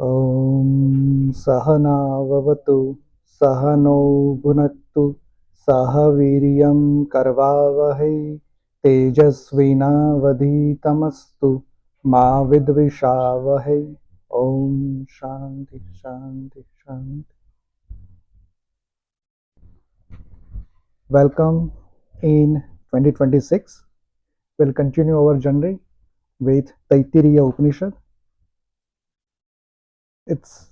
ॐ सहनाववतु सहनौ भुनक्तु सह वीर्यं करवावहै तेजस्विनावधीतमस्तु मा विद्विषावहै ॐ शान्ति शान्ति शान्ति. Welcome in 2026. We'll continue our journey with Taittiriya Upanishad. It's,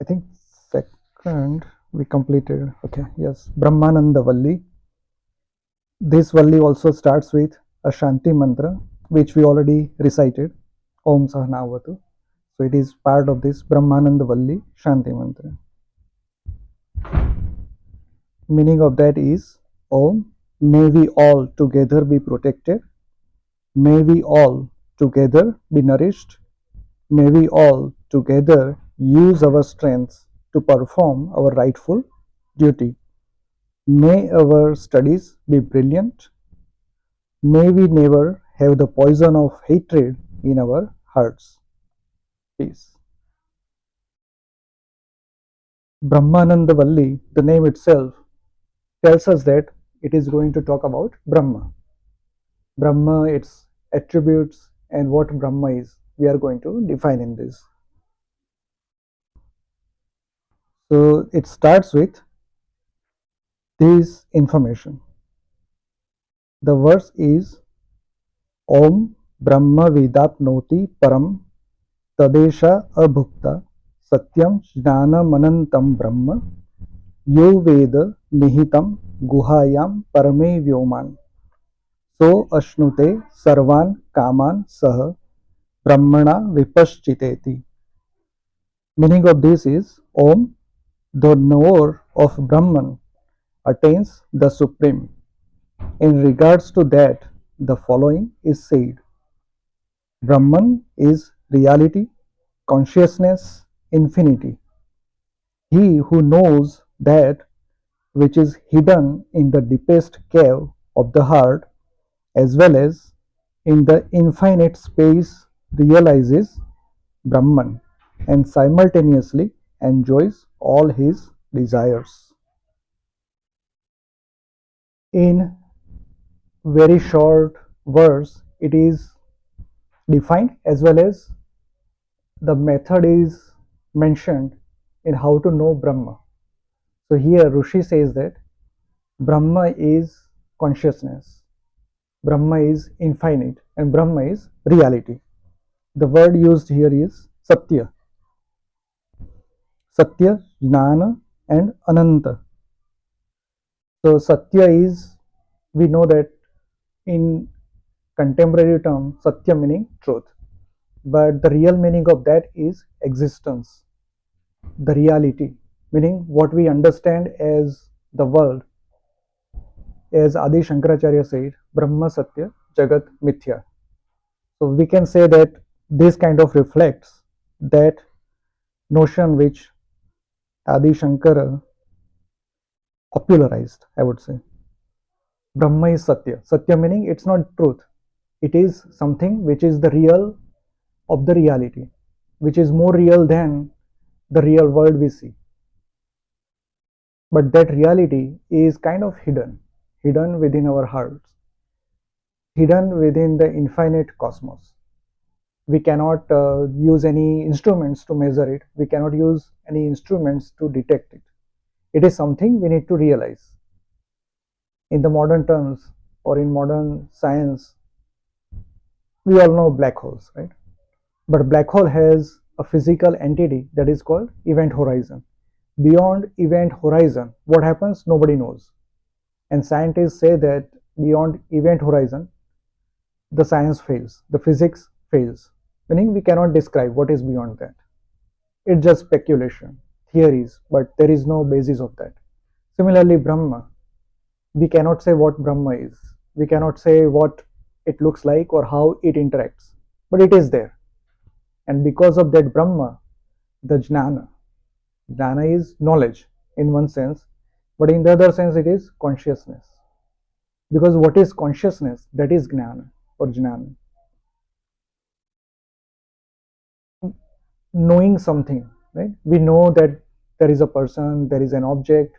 I think, second we completed. Okay, yes, Brahmananda Valli. This Valli also starts with a Shanti mantra, which we already recited, Om Sahanavatu. So it is part of this Brahmananda Valli Shanti mantra. Meaning of that is, Om, may we all together be protected, may we all together be nourished, may we all together use our strengths to perform our rightful duty. May our studies be brilliant. May we never have the poison of hatred in our hearts. Peace. Brahmananda Valli, the name itself, tells us that it is going to talk about Brahma. Brahma, its attributes, and what Brahma is, we are going to define in this. So it starts with this information. The verse is Om Brahma Vidapnoti Param Tadesha Abhukta Satyam Jnanamanantam Brahma Yo Veda Nihitam Guhayam Parame Vyoman So Ashnute Sarvan Kaman Sah Brahmana Vipaschiteti. Meaning of this is Om, the knower of Brahman, attains the Supreme. In regards to that, the following is said. Brahman is reality, consciousness, infinity. He who knows that which is hidden in the deepest cave of the heart as well as in the infinite space realizes Brahman and simultaneously enjoys all his desires. In very short verse, it is defined as well as the method is mentioned in how to know Brahma. So here Rishi says that Brahma is consciousness, Brahma is infinite, and Brahma is reality. The word used here is Satya. Satya, Jnana, and Ananta. So Satya is, we know that in contemporary term, Satya meaning truth. But the real meaning of that is existence, the reality, meaning what we understand as the world. As Adi Shankaracharya said, Brahma Satya, Jagat Mithya. So we can say that this kind of reflects that notion which Adi Shankara popularized, I would say. Brahma is Satya. Satya meaning it's not truth. It is something which is the real of the reality, which is more real than the real world we see. But that reality is kind of hidden within our hearts, hidden within the infinite cosmos. We cannot use any instruments to measure it. We cannot use any instruments to detect it. It is something we need to realize. In the modern terms or in modern science, we all know black holes, right? But black hole has a physical entity that is called event horizon. Beyond event horizon, what happens? Nobody knows. And scientists say that beyond event horizon, the science fails, the physics fails, meaning we cannot describe what is beyond that. It's just speculation, theories, but there is no basis of that. Similarly, Brahma, we cannot say what Brahma is. We cannot say what it looks like or how it interacts, but it is there. And because of that Brahma, the Jnana is knowledge in one sense, but in the other sense it is consciousness. Because what is consciousness? That is Gnana or Jnana. knowing something, right? We know that there is a person, there is an object,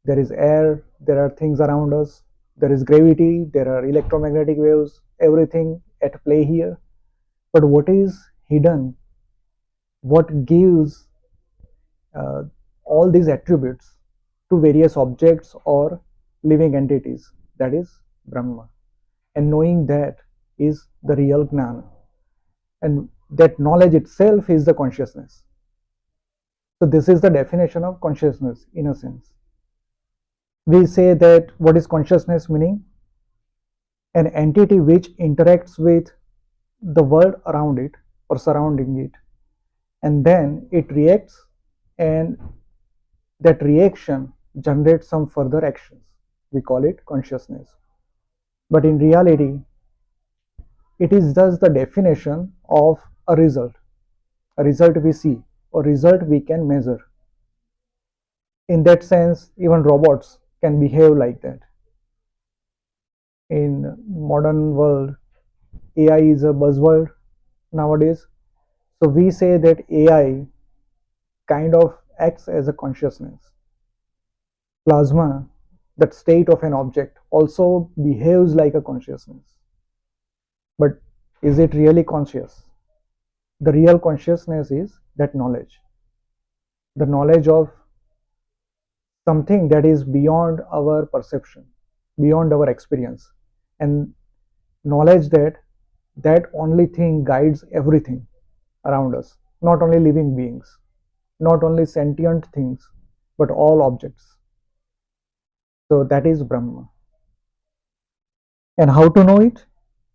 there is air, there are things around us, there is gravity, there are electromagnetic waves, everything at play here. But what is hidden, what gives uh, all these attributes to various objects or living entities? That is Brahma. And knowing that is the real Gnana. And that knowledge itself is the consciousness. So, this is the definition of consciousness in a sense. We say that what is consciousness, meaning an entity which interacts with the world around it or surrounding it, and then it reacts, and that reaction generates some further actions. We call it consciousness. But in reality, it is just the definition of a result we see, a result we can measure. In that sense, even robots can behave like that. In modern world, AI is a buzzword nowadays. So we say that AI kind of acts as a consciousness. Plasma, that state of an object, also behaves like a consciousness. But is it really conscious? The real consciousness is that knowledge, the knowledge of something that is beyond our perception, beyond our experience, and knowledge that that only thing guides everything around us, not only living beings, not only sentient things, but all objects. So that is Brahma. And how to know it?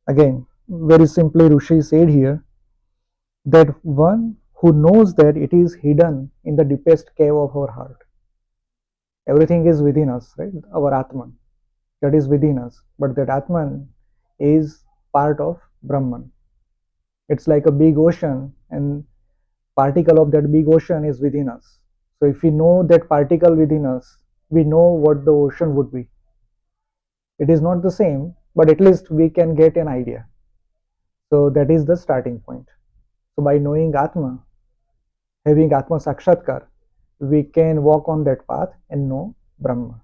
Again, very simply, Rishi said here that one who knows that it is hidden in the deepest cave of our heart. Everything is within us, right? Our Atman, that is within us. But that Atman is part of Brahman. It's like a big ocean, and particle of that big ocean is within us. So if we know that particle within us, we know what the ocean would be. It is not the same, but at least we can get an idea. So that is the starting point. So by knowing Atma, having Atma Sakshatkar, we can walk on that path and know Brahma.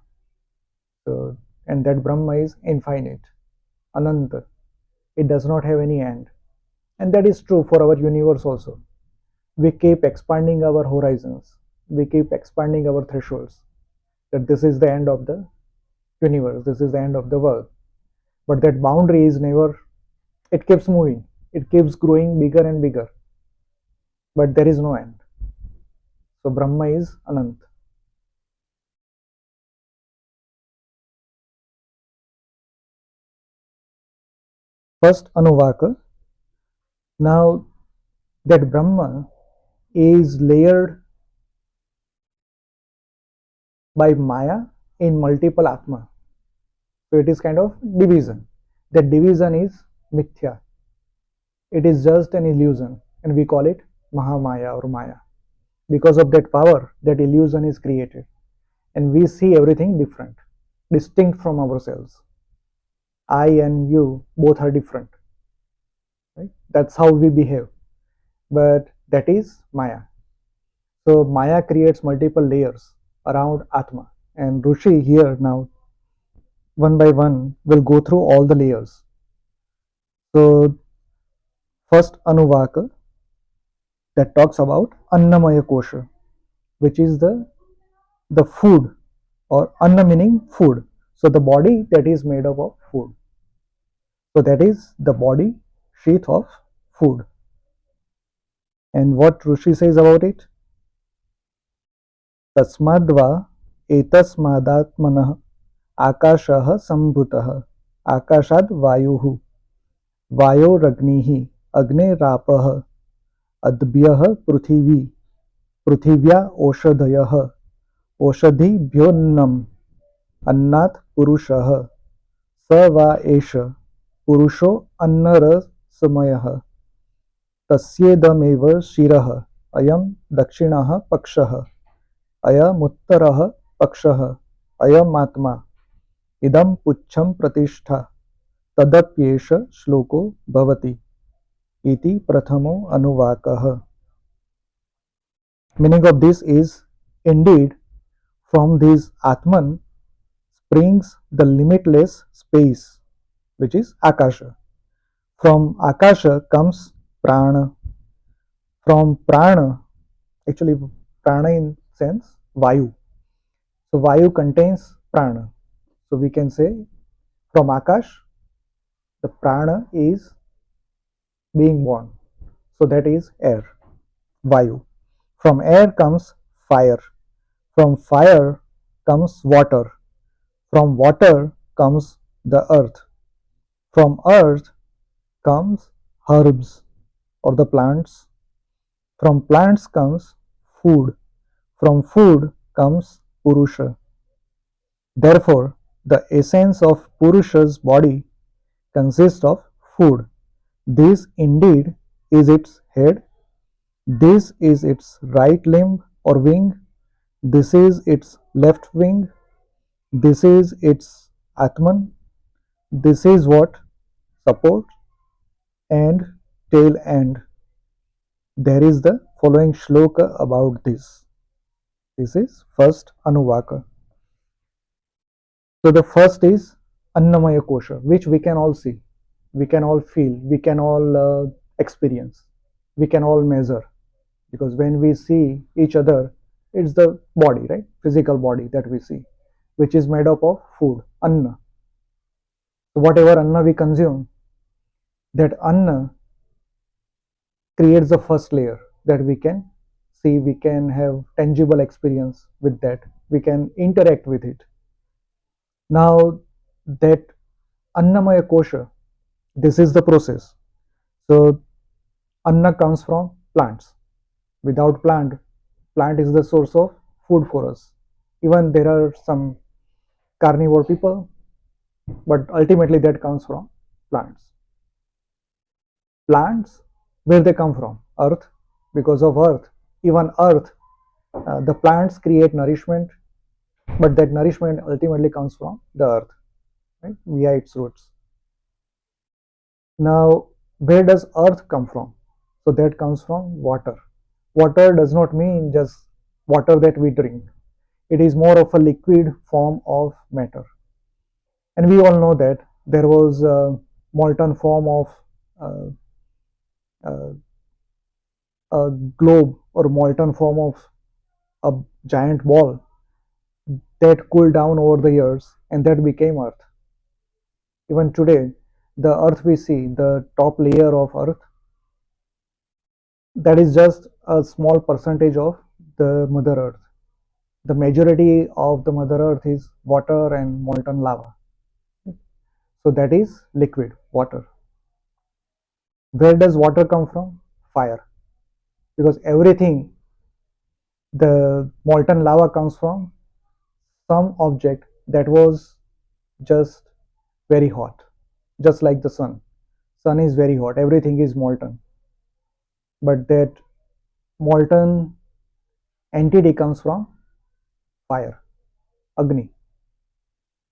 So, and that Brahma is infinite, Ananta. It does not have any end. And that is true for our universe also. We keep expanding our horizons. We keep expanding our thresholds. That this is the end of the universe, this is the end of the world. But that boundary is never, it keeps moving, it keeps growing bigger and bigger. But there is no end. So Brahma is Anant. First Anuvaka. Now that Brahma is layered by Maya in multiple Atma. So it is kind of division. That division is Mithya. It is just an illusion, and we call it Mahamaya or Maya. Because of that power, that illusion is created, and we see everything different, distinct from ourselves. I and you both are different, right? That's how we behave. But that is Maya. So Maya creates multiple layers around Atma, and Rishi here now, one by one, will go through all the layers. So first Anuvaka, that talks about Annamaya Kosha, which is the food, or Anna meaning food. So the body that is made up of food. So that is the body sheath of food. And what Rishi says about it? तस्माद्वा एतस्मादात्मनः आकाशः सम्भूतः आकाशाद् वायुः वायोरग्निः अग्निरापः अद्भ्यः पृथिवी पृथिव्या ओषधयः ओषधिभ्योऽन्नम् अन्नात् पुरुषः स वा एष पुरुषो अन्नरसमयः तस्येदमेव शिरः अयं दक्षिणः पक्षः अयमुत्तरः पक्षः अयमात्मा इदं पुच्छं प्रतिष्ठा तदप्येष श्लोको भवति इति प्रथमो अनुवाकः. Meaning of this is, indeed, from this Atman springs the limitless space, which is Akasha. From Akasha comes Prana. From Prana, actually Prana in sense Vayu. So Vayu contains Prana. So we can say from Akash, the Prana is being born. So that is air, Vayu. From air comes fire. From fire comes water. From water comes the earth. From earth comes herbs or the plants. From plants comes food. From food comes Purusha. Therefore, the essence of Purusha's body consists of food. This indeed is its head. This is its right limb or wing. This is its left wing. This is its Atman. This is what supports and tail end. There is the following shloka about this. This is first Anuvaka. So the first is Annamaya Kosha, which we can all see, we can all feel, we can all experience, we can all measure. Because when we see each other, it's the body, right? Physical body that we see, which is made up of food, Anna. So whatever Anna we consume, that Anna creates the first layer that we can see, we can have tangible experience with that, we can interact with it. Now, that Annamaya Kosha, this is the process. So Anna comes from plants. Without plant is the source of food for us. Even there are some carnivore people, but ultimately that comes from plants. Plants, where they come from? Earth. Because of earth, even earth, the plants create nourishment, but that nourishment ultimately comes from the earth, right, via its roots. Now, where does earth come from? So that comes from water. Water does not mean just water that we drink. It is more of a liquid form of matter. And we all know that there was a molten form of uh, uh, a globe or molten form of a giant ball that cooled down over the years and that became earth. Even today, the earth we see, the top layer of earth, that is just a small percentage of the mother earth. The majority of the mother earth is water and molten lava. So that is liquid water. Where does water come from? Fire. Because everything, the molten lava comes from some object that was just very hot, just like the sun. Sun is very hot, everything is molten, but that molten entity comes from fire, Agni,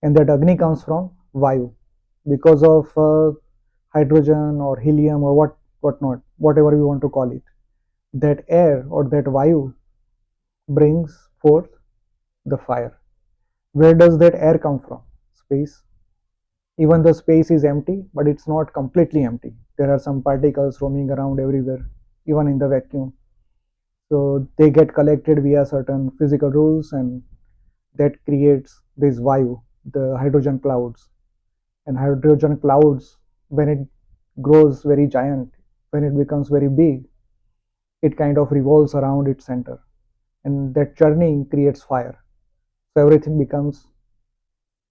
and that Agni comes from Vayu because of hydrogen or helium or whatnot, whatever we want to call it. That air or that Vayu brings forth the fire. Where does that air come from? Space. Even the space is empty, but it's not completely empty. There are some particles roaming around everywhere, even in the vacuum. So they get collected via certain physical rules, and that creates this Vayu, the hydrogen clouds. And hydrogen clouds, when it grows very giant, when it becomes very big, it kind of revolves around its center. And that churning creates fire. So everything becomes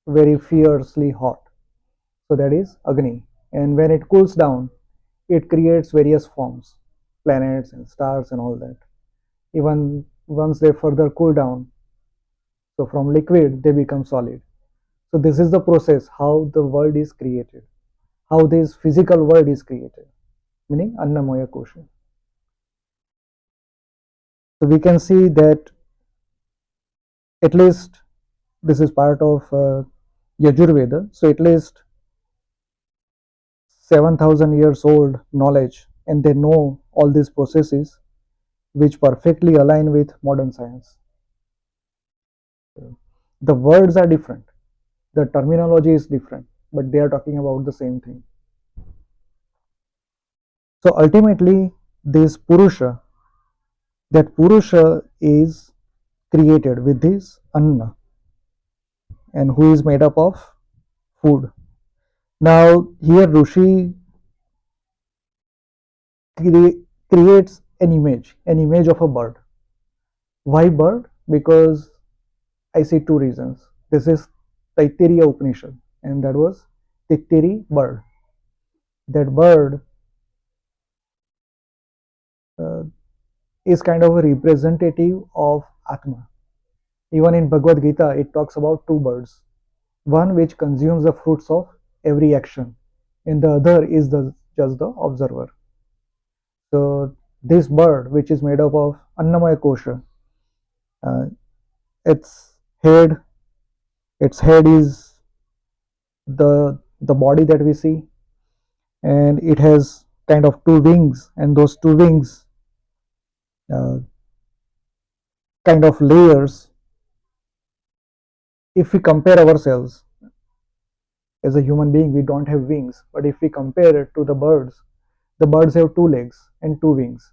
very fiercely hot. So that is Agni. And when it cools down, it creates various forms, planets and stars and all that. Even once they further cool down, so from liquid they become solid. So this is the process how the world is created, how this physical world is created, meaning Annamaya Kosha. So we can see that at least this is part of Yajurveda. So at least 7,000 years old knowledge, and they know all these processes. which perfectly align with modern science. The words are different, the terminology is different, but they are talking about the same thing. So ultimately, this Purusha, that Purusha is created with this Anna, and who is made up of food. Now, here Rishi creates an image of a bird. Why bird? Because I see two reasons. This is Taittiriya Upanishad, and that was Tittiri bird. That bird uh, is kind of a representative of Atma. Even in Bhagavad Gita, it talks about two birds. One which consumes the fruits of every action, and the other is just the observer. So this bird, which is made up of Annamaya Kosha, uh, its head, its head is the body that we see, and it has kind of two wings, and those two wings uh, kind of layers. If we compare ourselves as a human being, we don't have wings, but if we compare it to the birds have two legs and two wings.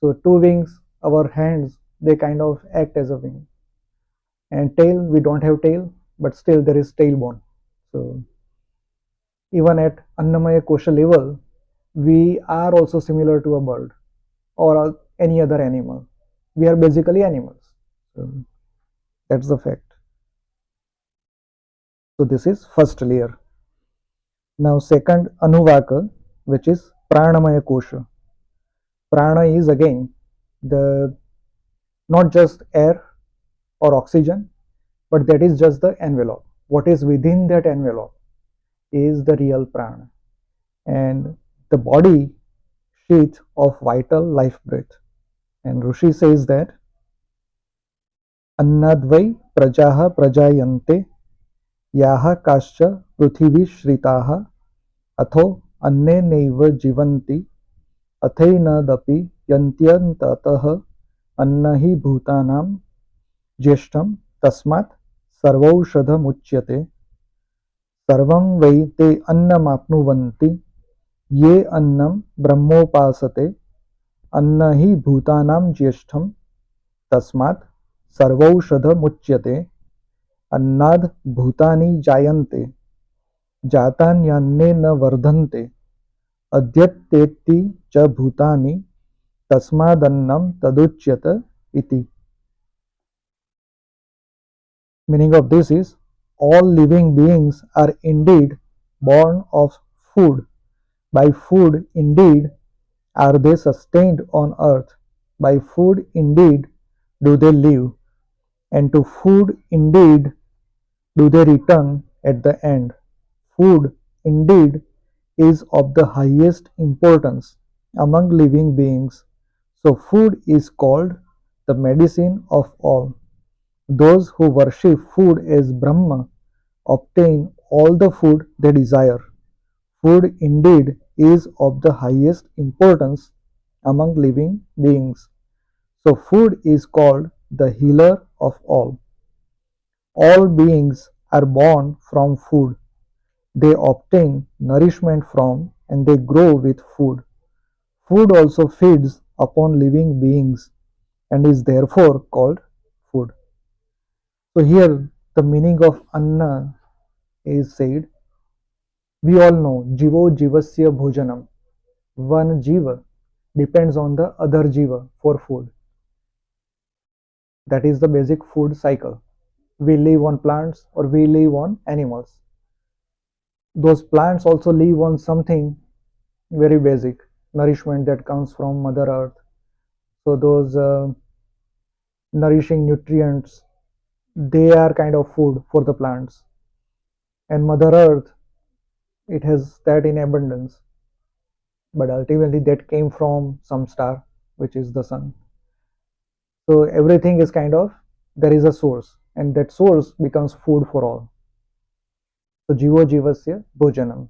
So two wings, our hands, they kind of act as a wing. And tail, we don't have tail, but still there is tailbone. So even at Annamaya Kosha level, we are also similar to a bird or any other animal. We are basically animals. So that's the fact. So this is first layer. Now second Anuvaka, which is Pranamaya Kosha. Prana is again the not just air or oxygen, but that is just the envelope. What is within that envelope is the real prana, and the body sheath of vital life breath. And Rishi says that Annadvai prajaha prajayante yaha kascha prithvi shritaha atho अन्ने नैव जीवन्ति अथैनदपि यन्त्यन्ततः अन्न हि भूतानां ज्येष्ठं तस्मात् सर्वौषधमुच्यते सर्वं वै ते अन्नमाप्नुवन्ति ये अन्नं ब्रह्मोपासते अन्न हि भूतानां ज्येष्ठं तस्मात् सर्वौषधमुच्यते अन्नाद् भूतानि जायन्ते जातान्यान्ने न वर्धन्ते अद्यत्तेति च भूतानि तस्मादन्नं तदुच्यत इति. Meaning of this is all living beings are indeed born of food. By food indeed are they sustained on earth. By food indeed do they live, and to food indeed do they return at the end. Food indeed is of the highest importance among living beings. So food is called the medicine of all. Those who worship food as Brahma obtain all the food they desire. Food indeed is of the highest importance among living beings. So food is called the healer of all. All beings are born from food. They obtain nourishment from and they grow with food. Food also feeds upon living beings and is therefore called food. So here the meaning of Anna is said. We all know Jivo Jivasya Bhojanam. One Jiva depends on the other Jiva for food. That is the basic food cycle. We live on plants or we live on animals. Those plants also live on something very basic, nourishment that comes from Mother Earth. So those nourishing nutrients, they are kind of food for the plants. And Mother Earth, it has that in abundance. But ultimately that came from some star, which is the sun. So everything is kind of, there is a source, and that source becomes food for all. So Jivo Jivasya Bhojanam.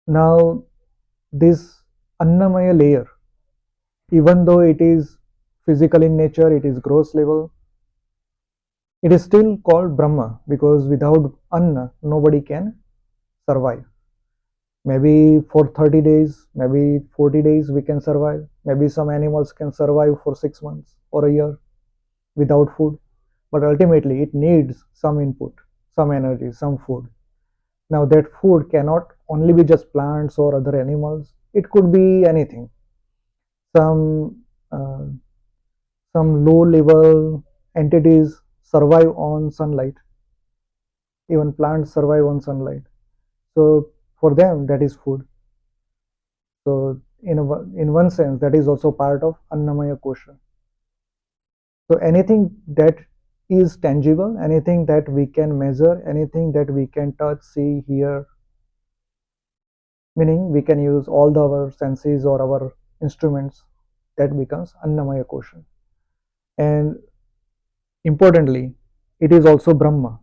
Now this Annamaya layer, Even though it is physical in nature, it is gross level, it is still called Brahma, because without Anna, nobody can survive. Maybe for 30 days, maybe 40 days we can survive. Maybe some animals can survive for 6 months or a year without food. But ultimately, it needs some input, some energy, some food. Now, that food cannot only be just plants or other animals, it could be anything. Some uh, some low level entities survive on sunlight. Even plants survive on sunlight. So for them, that is food. So in one sense, that is also part of Annamaya Kosha. So anything that is tangible, anything that we can measure, anything that we can touch, see, hear, meaning we can use all our senses or our instruments, that becomes Annamaya Kosha. And importantly, it is also Brahma,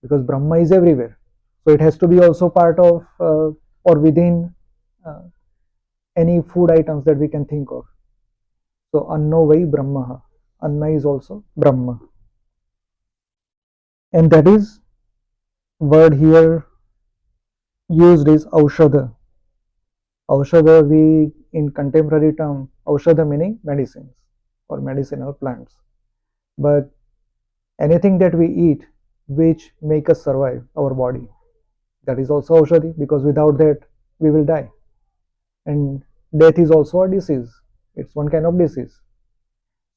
because Brahma is everywhere. So it has to be also part of or within uh, any food items that we can think of. So Anno Vai Brahma. Anna is also Brahma. And that is word here used is Aushadha. Aushadha, we in contemporary term, Aushadha meaning medicines or medicinal plants. But anything that we eat which make us survive our body, that is also Aushadhi, because without that we will die. And death is also a disease. It's one kind of disease.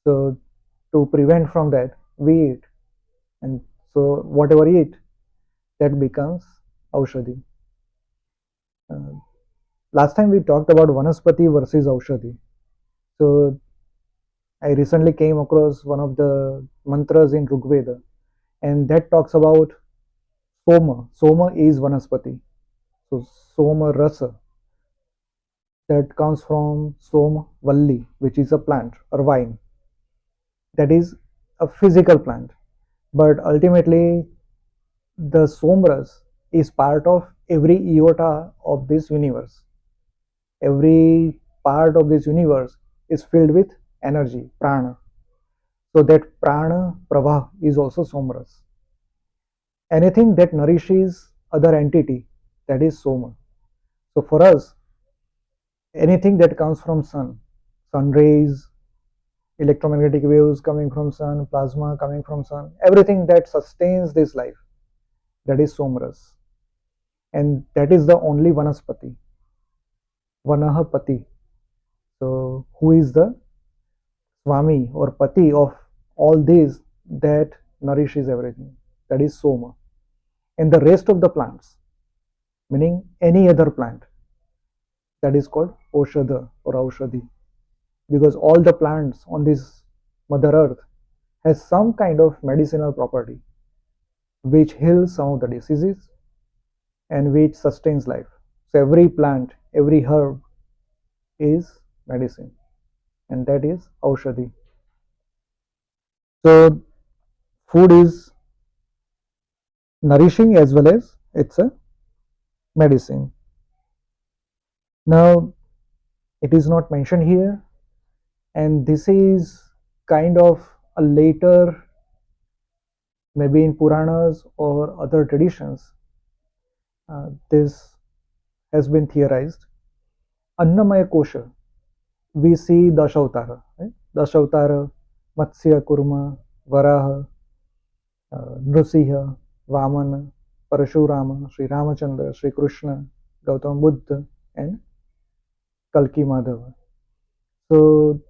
So to prevent from that, we eat. And so whatever we eat, that becomes Aushadhi. Uh, Last time we talked about Vanaspati versus Aushadhi. So I recently came across one of the mantras in Rigveda, and that talks about Soma. Soma is Vanaspati. So Soma Rasa, that comes from Soma Valli, which is a plant or vine. That is a physical plant. But ultimately, the Somras is part of every iota of this universe. Every part of this universe is filled with energy, prana. So that prana pravah is also somras. Anything that nourishes other entity, that is soma. So for us, anything that comes from sun rays, electromagnetic waves coming from sun, plasma coming from sun, everything that sustains this life, that is somras. And that is the only vanaspati, vanahapati. So who is the Swami or Pati of all these that nourishes everything. That is Soma. And the rest of the plants, meaning any other plant, that is called Oshadha or Aushadhi. Because all the plants on this Mother Earth has some kind of medicinal property which heals some of the diseases and which sustains life. So every plant, every herb is medicine, and that is Aushadhi. So food is nourishing as well as it's a medicine. Now, it is not mentioned here, and this is kind of a later, maybe in Puranas or other traditions, this has been theorized. Annamaya Kosha, we see Dashavatara, right? Dashavatara, Matsya, Kurma, Varaha, Nrsimha, Vamana, Parashurama, Sri Ramachandra, Sri Krishna, Gautama Buddha, and Kalki Madhava. So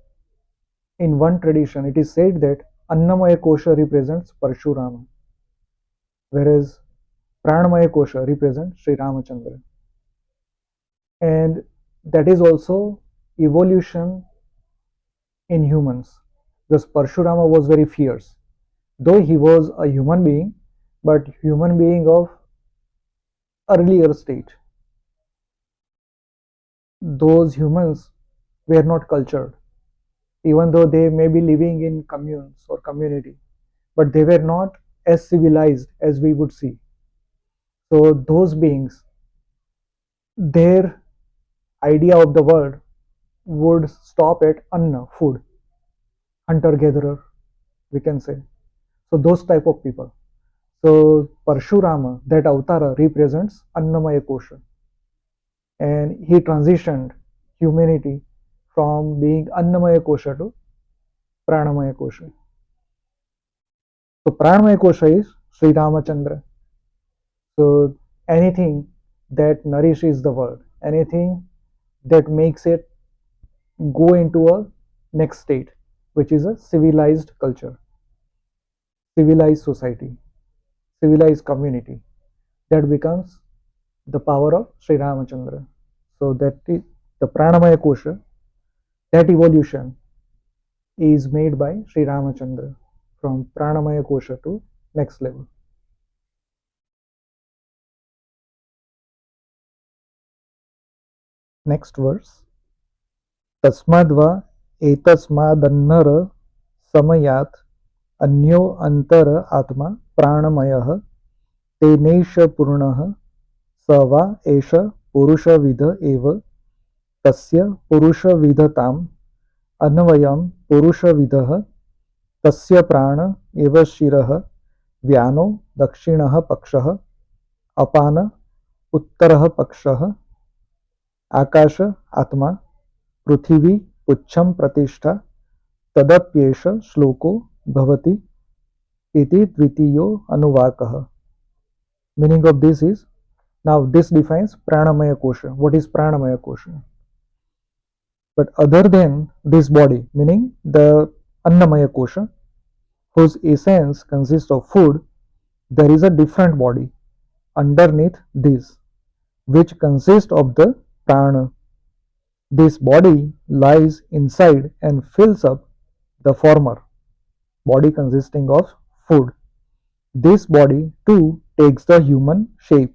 in one tradition, it is said that Annamaya Kosha represents Parshurama, whereas Pranamaya Kosha represents Sri Ramachandra. And that is also evolution in humans, because Parshurama was very fierce. Though he was a human being, but human being of earlier state. Those humans were not cultured, even though they may be living in communes or community, but they were not as civilized as we would see. So those beings, their idea of the world would stop at anna, food, hunter gatherer, we can say. So those type of people. So Parshurama, that avatara represents Annamaya Kosha, and he transitioned humanity from being Annamaya Kosha to Pranamaya Kosha. So Pranamaya Kosha is Sri Ramachandra. So anything that nourishes the world, anything that makes it go into a next state, which is a civilized culture, civilized society, civilized community, that becomes the power of Sri Ramachandra. So that the Pranamaya Kosha, that evolution is made by Sri Ramachandra from Pranamaya Kosha to next level. Next verse. तस्माद्वा एतस्मादन्नर समयात् अन्यो अन्तर आत्मा प्राणमयः तेनैष पूर्णः स वा एष पुरुषविद एव तस्य पुरुषविदताम् अन्वयं पुरुषविदः तस्य प्राण एव शिरः व्यानो दक्षिणः पक्षः अपान उत्तरः पक्षः आकाश आत्मा पृथिवी पुच्छं प्रतिष्ठा तदप्येष श्लोको भवति इति द्वितीयो अनुवाकः. Meaning of this is, now this defines pranamaya kosha. What is pranamaya kosha? But other than this body, meaning the annamaya kosha, whose essence consists of food, there is a different body underneath this, which consists of the prana. This body lies inside and fills up the former body consisting of food. This body too takes the human shape.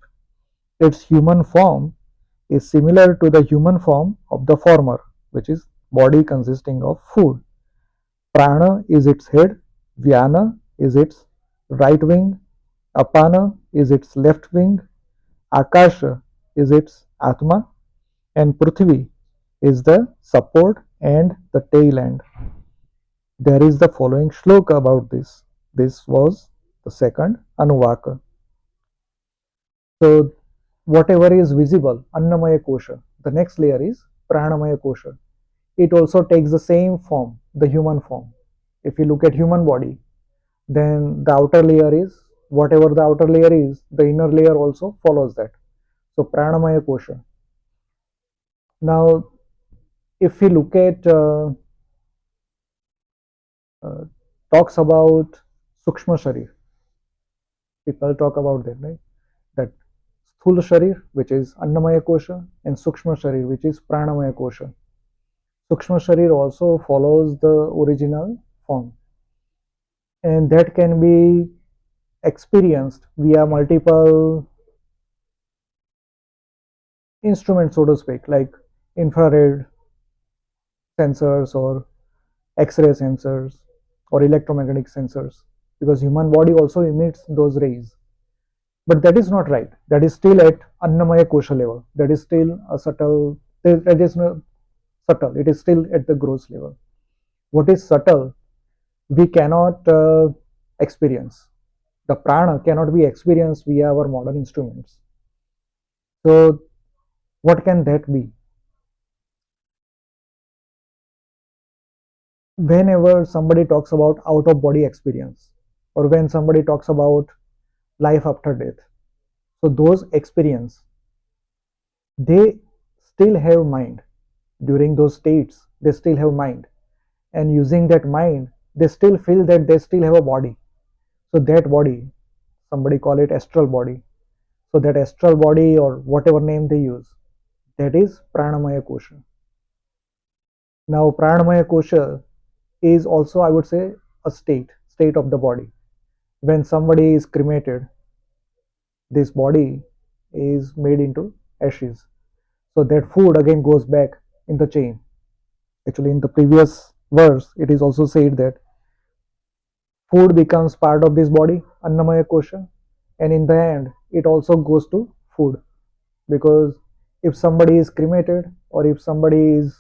Its human form is similar to the human form of the former, which is body consisting of food. Prana is its head, Vyana is its right wing, Apana is its left wing, Akasha is its Atma, and Prithvi is the support and the tail end. There is the following shloka about this. This was the second Anuvaka. So whatever is visible, Annamaya Kosha. The next layer is Pranamaya Kosha. It also takes the same form, the human form. If you look at human body, then the outer layer is whatever the outer layer is, the inner layer also follows that. So Pranamaya Kosha. Now, if we look at uh, talks about Sukshma Sharir, people talk about that, right? That Sthula Sharir, which is Annamaya Kosha, and Sukshma Sharir, which is Pranamaya Kosha. Sukshma Sharir also follows the original form, and that can be experienced via multiple instruments, so to speak, like infrared sensors or X-ray sensors or electromagnetic sensors, because human body also emits those rays. But that is not right. That is still at Annamaya Kosha level. That is still a subtle. That is not subtle. It is still at the gross level. What is subtle, we cannot experience. The prana cannot be experienced via our modern instruments. So, what can that be? Whenever somebody talks about out of body experience, or when somebody talks about life after death, so those experience, they still have mind. During those states, they still have mind, and using that mind, they still feel that they still have a body. So that body, somebody call it astral body, so that astral body or whatever name they use, that is pranamaya kosha. Now pranamaya kosha is also, I would say, a state of the body. When somebody is cremated, this body is made into ashes, so that food again goes back in the chain. Actually, in the previous verse it is also said that food becomes part of this body, annamaya kosha, and in the end it also goes to food, because if somebody is cremated or if somebody is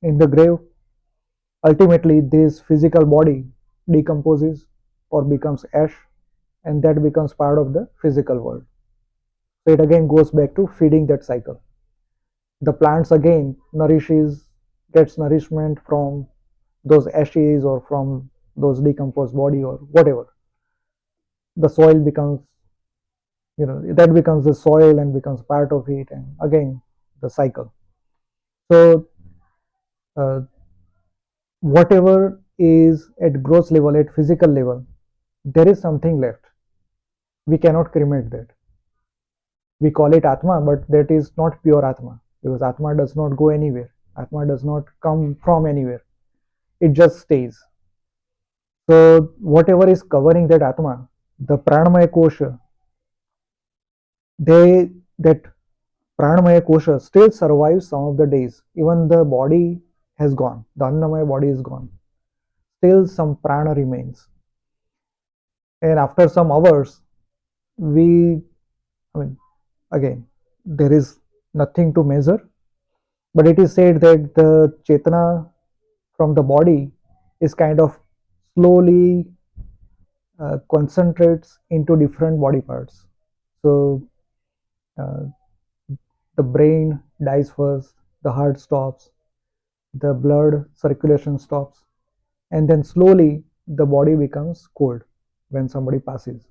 In the grave, ultimately this physical body decomposes or becomes ash, and that becomes part of the physical world. So it again goes back to feeding that cycle. The plants again gets nourishment from those ashes or from those decomposed body or whatever. The soil becomes, that becomes the soil and becomes part of it, and again the cycle. So uh, whatever is at gross level, at physical level, there is something left. We cannot cremate that. We call it Atma, but that is not pure Atma, because Atma does not go anywhere. Atma does not come from anywhere. It just stays. So whatever is covering that Atma, the Pranamaya Kosha, they that Pranamaya Kosha still survives some of the days. Even the body has gone, the Annamaya body is gone. Still some prana remains. And after some hours, we, I mean, again, there is nothing to measure, but it is said that the Chetana from the body is kind of slowly concentrates into different body parts. So uh, the brain dies first, the heart stops, the blood circulation stops, and then slowly the body becomes cold when somebody passes.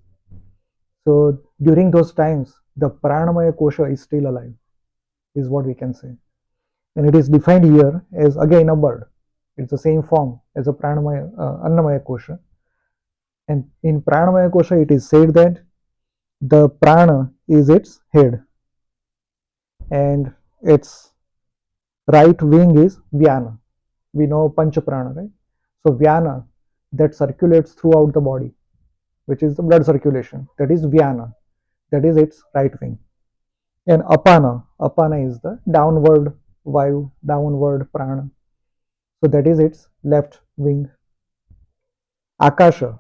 So during those times, the pranamaya kosha is still alive, is what we can say. And it is defined here as again a bird. It's the same form as a pranamaya, annamaya kosha. And in pranamaya kosha, it is said that the prana is its head, and its right wing is vyana. We know pancha prana, right? So vyana, that circulates throughout the body, which is the blood circulation, that is vyana, that is its right wing. And apana is the downward vayu, downward prana, so that is its left wing. Akasha,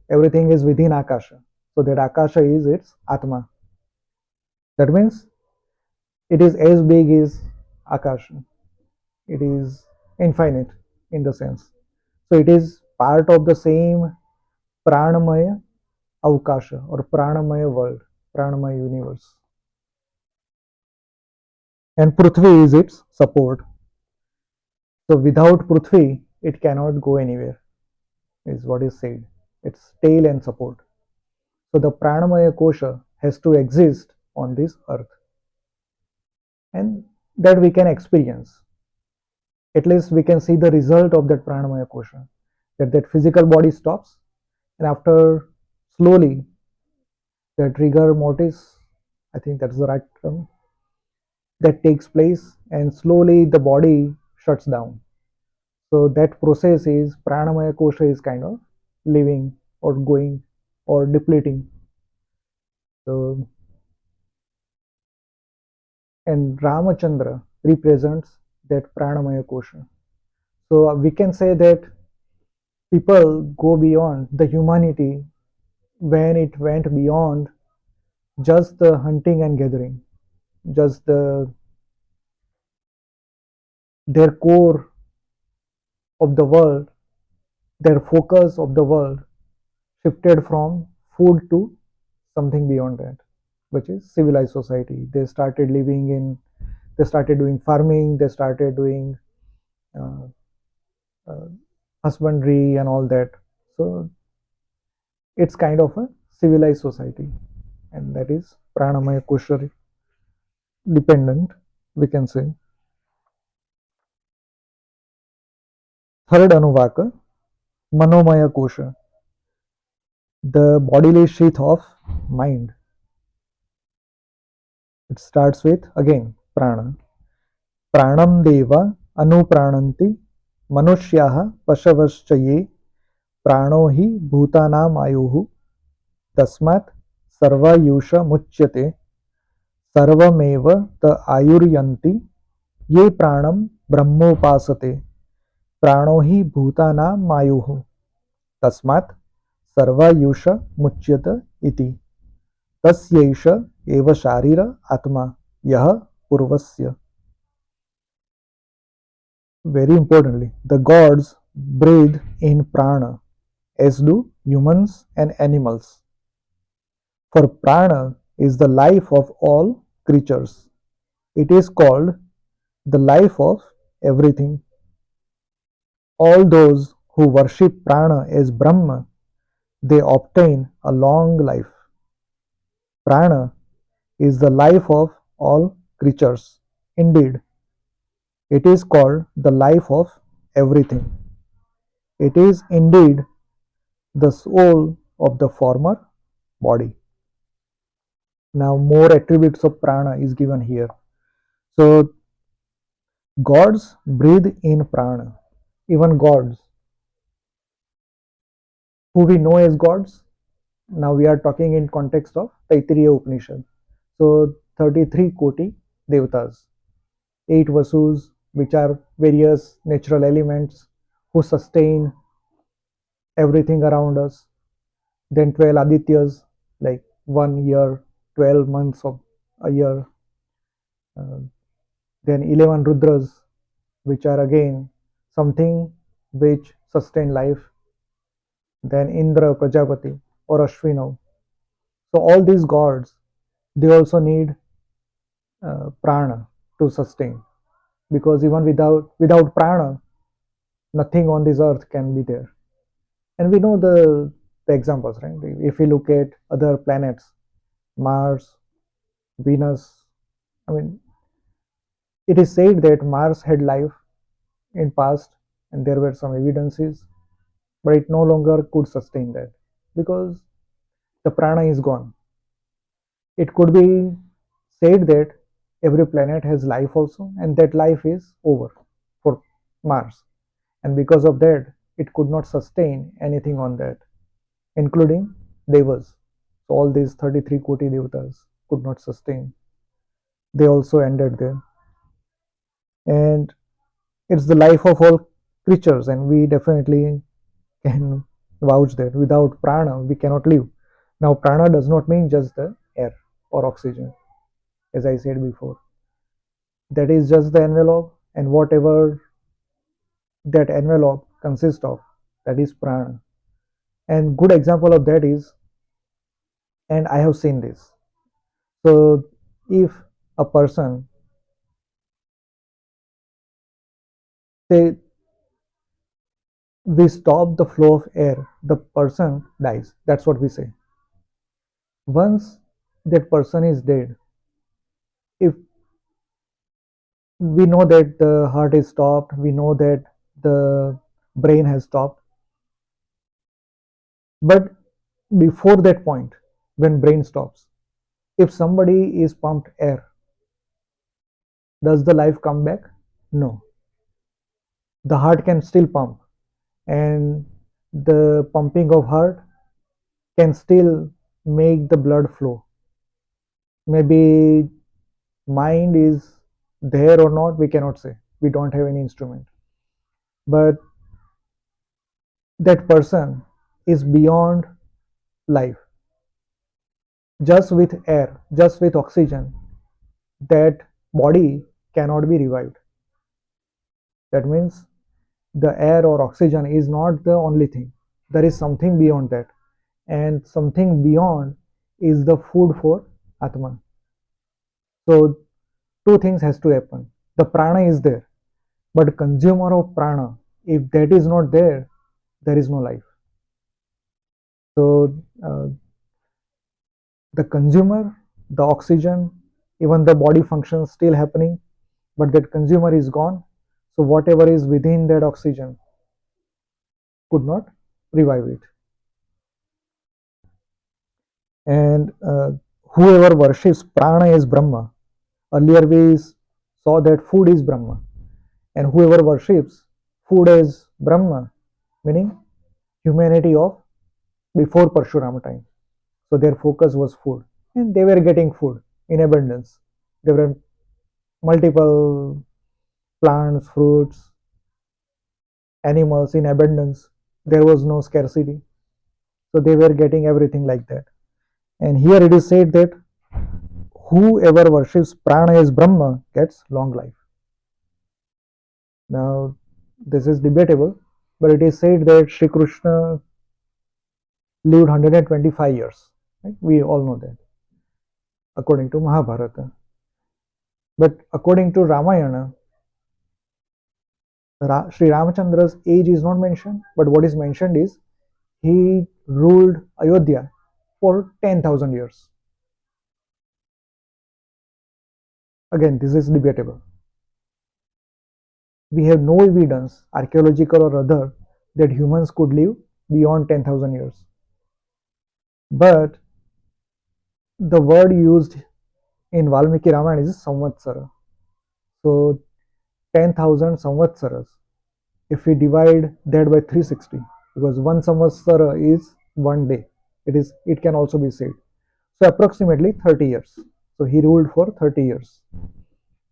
everything is within akasha, so that akasha is its atma. That means it is as big as akasha, it is infinite in the sense. So it is part of the same pranamaya avkasha or pranamaya world, pranamaya universe. And Prithvi is its support. So without Prithvi, it cannot go anywhere, is what is said. Its tail and support. So the pranamaya kosha has to exist on this earth, and that we can experience. At least we can see the result of that pranamaya kosha. That physical body stops, and after slowly that rigor mortis, I think that's the right term, that takes place, and slowly the body shuts down. So that process is pranamaya kosha is kind of living or going or depleting. So, and Ramachandra represents that pranamaya kosha. So we can say that people go beyond the humanity when it went beyond just the hunting and gathering, just their core of the world, their focus of the world shifted from food to something beyond that, which is civilized society. They started doing farming, they started doing uh, uh, husbandry and all that. So it's kind of a civilized society, and that is pranamaya kosha dependent, we can say. Third anuvaka, manomaya kosha, the bodily sheath of mind. It starts with again prana. Pranam deva anuprananti मनुष्याः पशवश्च ये प्राणो हि भूतानाम् आयुः तस्मात् सर्वायुषमुच्यते सर्वमेव त आयुर्यन्ति ये प्राणं ब्रह्मोपासते प्राणो हि भूतानाम् आयुः तस्मात् सर्वायुषमुच्यत इति तस्यैष एव शारीर आत्मा यः पूर्वस्य. Very importantly, the gods breathe in prana, as do humans and animals. For prana is the life of all creatures. It is called the life of everything. All those who worship prana as Brahma, they obtain a long life. Prana is the life of all creatures. Indeed, it is called the life of everything. It is indeed the soul of the former body. Now, more attributes of prana is given here. So, gods breathe in prana. Even gods, who we know as gods, now we are talking in context of Taittiriya Upanishad. So, 33 Koti Devatas, 8 Vasus, which are various natural elements who sustain everything around us. Then 12 Adityas, like 1 year, 12 months of a year. Uh, then 11 Rudras, which are again something which sustain life. Then Indra, Prajapati, or Ashwino. So all these gods, they also need prana to sustain, because even without prana, nothing on this earth can be there. And we know the examples, right? If we look at other planets, Mars, Venus, I mean, it is said that Mars had life in past, and there were some evidences, but it no longer could sustain that because the prana is gone. It could be said that every planet has life also, and that life is over for Mars, and because of that, it could not sustain anything on that, including devas. So all these 33 Koti devatas could not sustain. They also ended there. And it's the life of all creatures, and we definitely can vouch that without prana we cannot live. Now, prana does not mean just the air or oxygen, as I said before. That is just the envelope, and whatever that envelope consists of, that is prana. And good example of that is, and I have seen this. So if a person say we stop the flow of air, the person dies. That's what we say. Once that person is dead, if we know that the heart is stopped, we know that the brain has stopped, but before that point, when brain stops, if somebody is pumped air, does the life come back? No. The heart can still pump, and the pumping of heart can still make the blood flow. Maybe mind is there or not, we cannot say. We don't have any instrument. But that person is beyond life. Just with air, just with oxygen, that body cannot be revived. That means the air or oxygen is not the only thing. There is something beyond that. And something beyond is the food for Atman. So two things has to happen. The prana is there, but consumer of prana, if that is not there, there is no life. So the consumer, the oxygen, even the body functions still happening, but that consumer is gone. So whatever is within that oxygen could not revive it. And whoever worships prana as Brahma, earlier we saw that food is Brahma, and whoever worships food as Brahma, meaning humanity of before Parshurama time. So their focus was food, and they were getting food in abundance. There were multiple plants, fruits, animals in abundance. There was no scarcity. So they were getting everything like that. And here it is said that whoever worships prana as Brahma gets long life. Now, this is debatable, but it is said that Sri Krishna lived 125 years. Right? We all know that, according to Mahabharata. But according to Ramayana, Sri Ramachandra's age is not mentioned, but what is mentioned is he ruled Ayodhya for 10,000 years. Again, this is debatable. We have no evidence, archaeological or other, that humans could live beyond 10,000 years. But the word used in Valmiki Ramayana is Samvatsara. So 10,000 Samvatsaras. If we divide that by 360, because one Samvatsara is 1 day, it can also be said. So approximately 30 years. So he ruled for 30 years.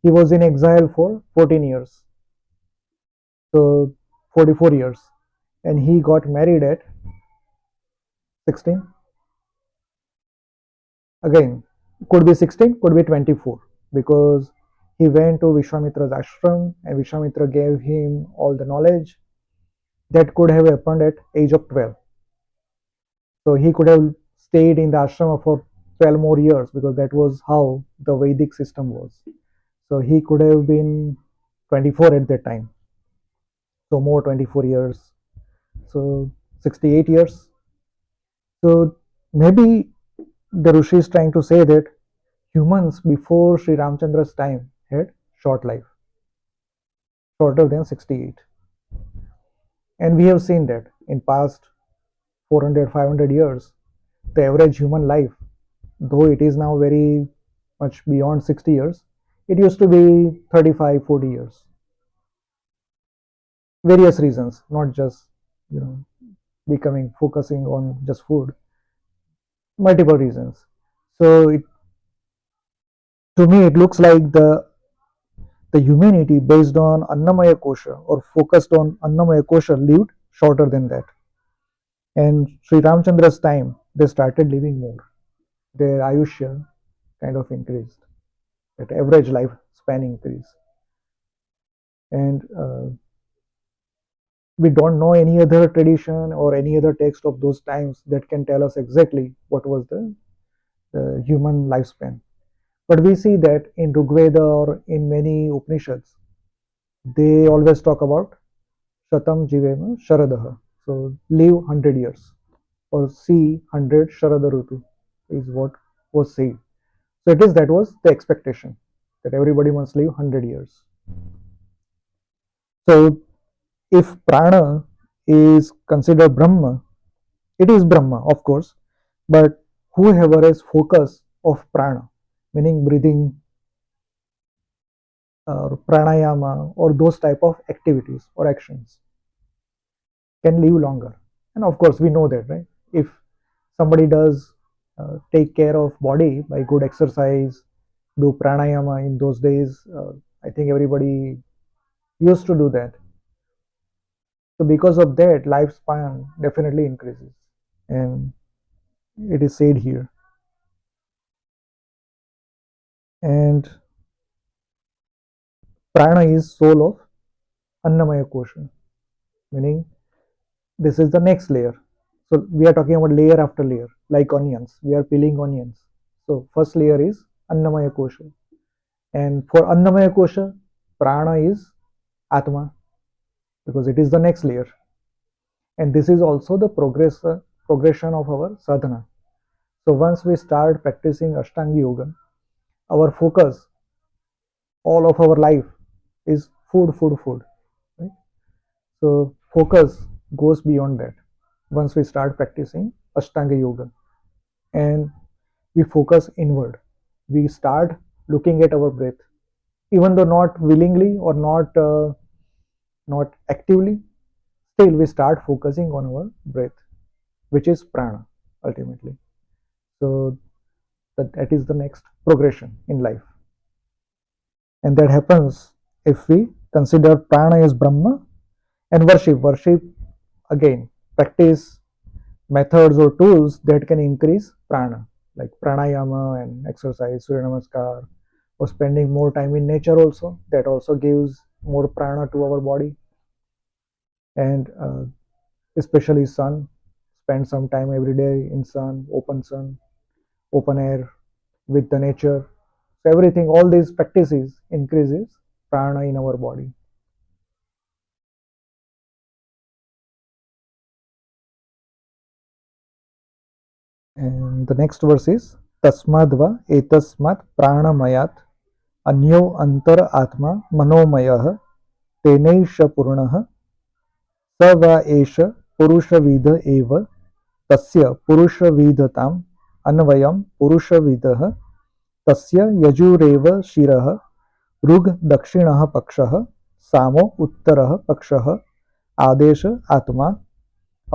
He was in exile for 14 years. So 44 years. And he got married at 16. Again, could be 16, could be 24, because he went to Vishwamitra's ashram and Vishwamitra gave him all the knowledge. That could have happened at age of 12. So he could have stayed in the ashram for 12 more years, because that was how the Vedic system was. So he could have been 24 at that time. So more 24 years. So 68 years. So maybe the Rishi is trying to say that humans before Sri Ramchandra's time had short life, shorter than 68. And we have seen that in past 400, 500 years, the average human life, though it is now very much beyond 60 years, it used to be 35, 40 years. Various reasons, not just, you know, becoming focusing on just food, multiple reasons. So to me, it looks like the humanity based on Annamaya Kosha or focused on Annamaya Kosha lived shorter than that. And Sri Ramchandra's time, they started living more. Their Ayushya kind of increased. That average lifespan increased. And we don't know any other tradition or any other text of those times that can tell us exactly what was the human lifespan. But we see that in Rigveda or in many Upanishads, they always talk about Shatam Jivema Sharadaha. So live 100 years or see 100 Sharada Rutu is what was said. So it is that was the expectation that everybody must live 100 years. So if prana is considered Brahma, it is Brahma, of course, but whoever is focus of prana, meaning breathing or pranayama or those type of activities or actions, can live longer. And of course, we know that, right? If somebody does take care of body by good exercise, do pranayama in those days, I think everybody used to do that. So because of that, lifespan definitely increases, and it is said here. And prana is soul of Annamaya Kosha, meaning this is the next layer. So we are talking about layer after layer, like onions. We are peeling onions. So first layer is Annamaya Kosha, and for Annamaya Kosha, prana is Atma, because it is the next layer. And this is also the progression of our sadhana. So once we start practicing Ashtanga Yoga, our focus, all of our life is food, food, food. Right? So focus goes beyond that once we start practicing Ashtanga Yoga, and we focus inward. We start looking at our breath, even though not willingly or not actively. Still, we start focusing on our breath, which is prana ultimately. So that is the next progression in life, and that happens if we consider prana as Brahma. And worship again, practice methods or tools that can increase prana, like pranayama and exercise, Surya Namaskar, or spending more time in nature also. That also gives more prana to our body. And especially sun, spend some time every day in sun, open air, with the nature. So everything, all these practices increases prana in our body. And the next verse is Tasmadva etasmat pranamayat अन्यो अंतर आत्मा मनोमयः तेनैष पूर्णः स वा एष पुरुषविद एव तस्य पुरुषविदताम् अन्वयं पुरुषविदः तस्य यजुरेव शिरः ऋग् दक्षिणः पक्षः सामो उत्तरः पक्षः आदेश आत्मा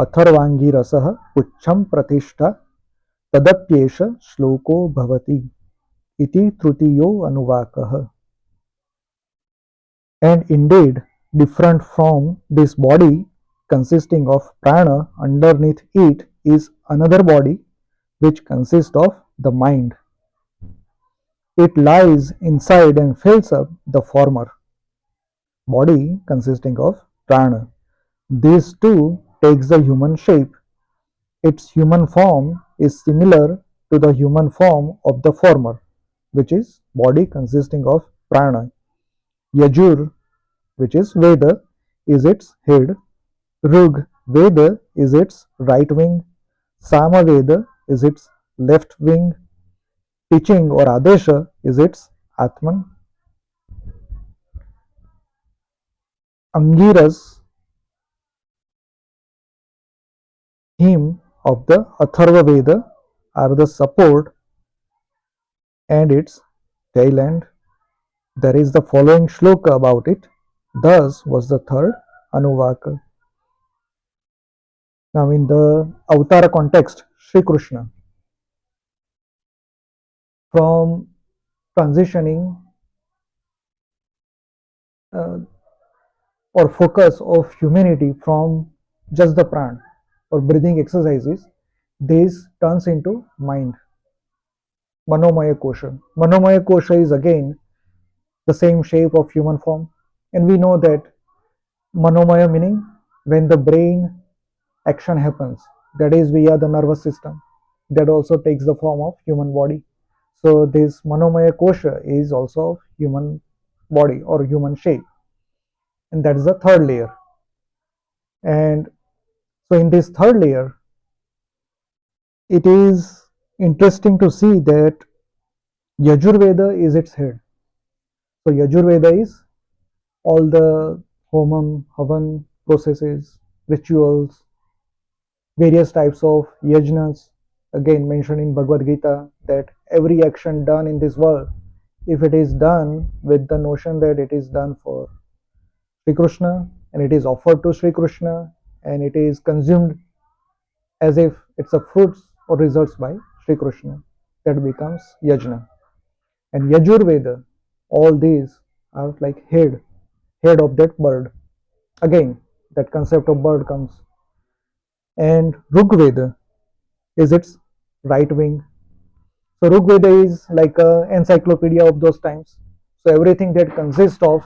अथर्वाङ्गिरसः पुच्छं प्रतिष्ठा तदप्येष श्लोको भवति इति तृतीयो अनुवाकः. And indeed, different from this body consisting of prana, underneath it is another body which consists of the mind. It lies inside and fills up the former body consisting of prana. This too takes the human shape. Its human form is similar to the human form of the former, which is body consisting of prana. Yajur, which is Veda, is its head. Rig Veda is its right wing. Samaveda is its left wing. Teaching or Adesha is its Atman. Angiras, hymn of the Atharva Veda, are the support and its tail end. There is the following shloka about it. Thus was the third Anuvaka. Now, in the Avtara context, Sri Krishna, from transitioning uh, or focus of humanity from just the pran or breathing exercises, this turns into mind. Manomaya kosha. Manomaya kosha is again the same shape of human form, and we know that manomaya meaning when the brain action happens, that is via the nervous system, that also takes the form of human body. So this manomaya kosha is also human body or human shape, and that is the third layer. And so in this third layer, it is interesting to see that Yajurveda is its head. So Yajurveda is all the homam, havan processes, rituals, various types of yajnas, again mentioned in Bhagavad Gita, that every action done in this world, if it is done with the notion that it is done for Sri Krishna and it is offered to Sri Krishna and it is consumed as if it's a fruits or results by Sri Krishna, that becomes yajna. And Yajurveda, all these are like head of that bird. Again, that concept of bird comes. And Rigveda is its right wing. So Rigveda is like an encyclopedia of those times. So everything that consists of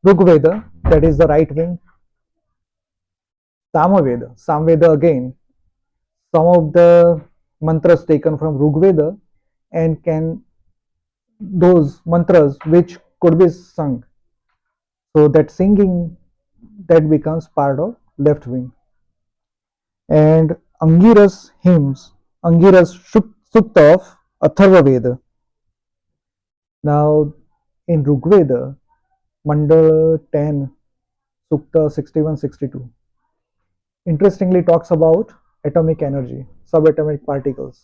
Rigveda, that is the right wing. Samveda again, some of the mantras taken from Rigveda and can those mantras which could be sung. So that singing, that becomes part of left wing. And Angiras hymns, Angiras Sukta of Atharva Veda. Now in Rigveda, Mandal 10, Sukta 61-62, interestingly talks about atomic energy, subatomic particles.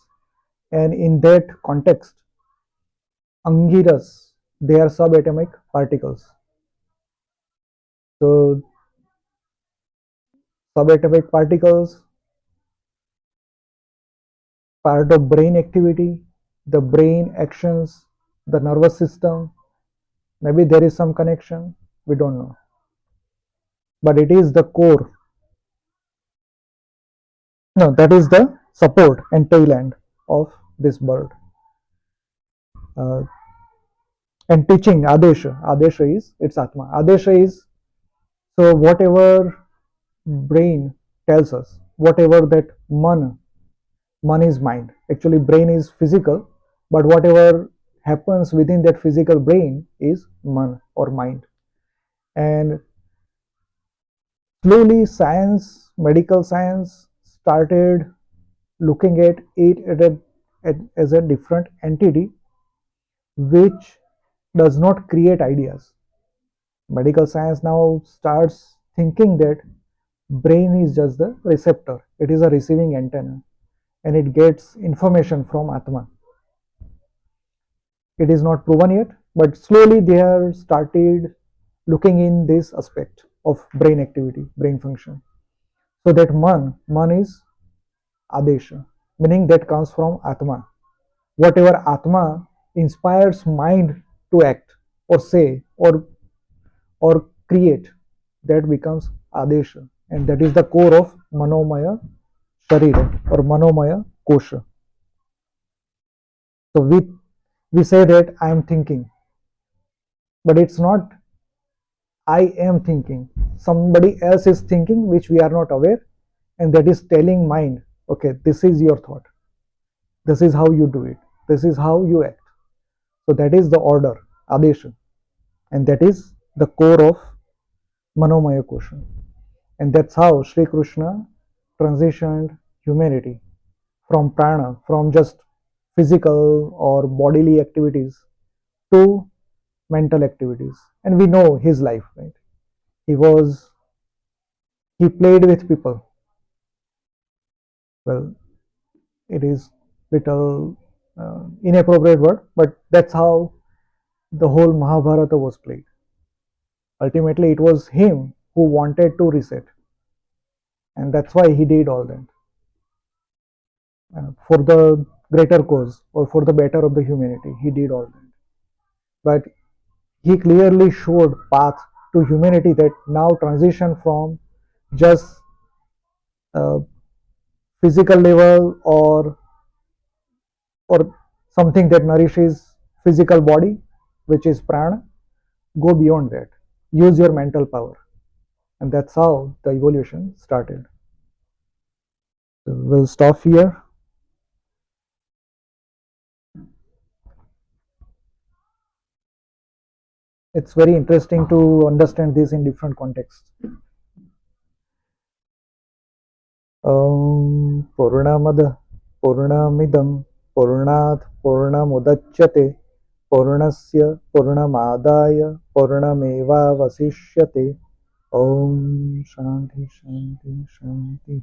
And in that context, Angiras, they are subatomic particles. So subatomic particles, part of brain activity, the brain actions, the nervous system. Maybe there is some connection, we don't know. But it is the core. No, that is the support and tail end of this bird. Uh, And teaching, adesha is it's atma. Adesha is, so whatever brain tells us, whatever that man is mind, actually brain is physical, but whatever happens within that physical brain is man or mind. And slowly science, medical science started looking at it as a different entity which does not create ideas. Medical science now starts thinking that brain is just the receptor, it is a receiving antenna, and it gets information from atma. It is not proven yet, but slowly they have started looking in this aspect of brain activity, brain function. So that man is adesha, meaning that comes from atma. Whatever atma inspires mind to act or say or create, that becomes adesha, and that is the core of manomaya sharira or manomaya kosha. So we say that I am thinking, but it's not I am thinking. Somebody else is thinking, which we are not aware, and that is telling mind, okay, this is your thought. This is how you do it. This is how you act. So that is the order, adesha, and that is the core of manomaya kosha. And that's how Sri Krishna transitioned humanity from prana, from just physical or bodily activities to mental activities. And we know his life, right? He was he played with people. Well, it is little inappropriate word, but that's how the whole Mahabharata was played. Ultimately, it was him who wanted to reset, and that's why he did all that for the greater cause or for the better of the humanity. He did all that, but he clearly showed path to humanity that now transition from just uh, physical level or something that nourishes physical body, which is prana. Go beyond that, use your mental power, and that's how the evolution started. So we'll stop here. It's very interesting to understand this in different contexts. पूर्णमद पूर्णमिदं पूर्णात् पूर्णमुदच्यते पूर्णस्य पूर्णमादाय पूर्णमेवावशिष्यते. ओम शांति शांति शांति।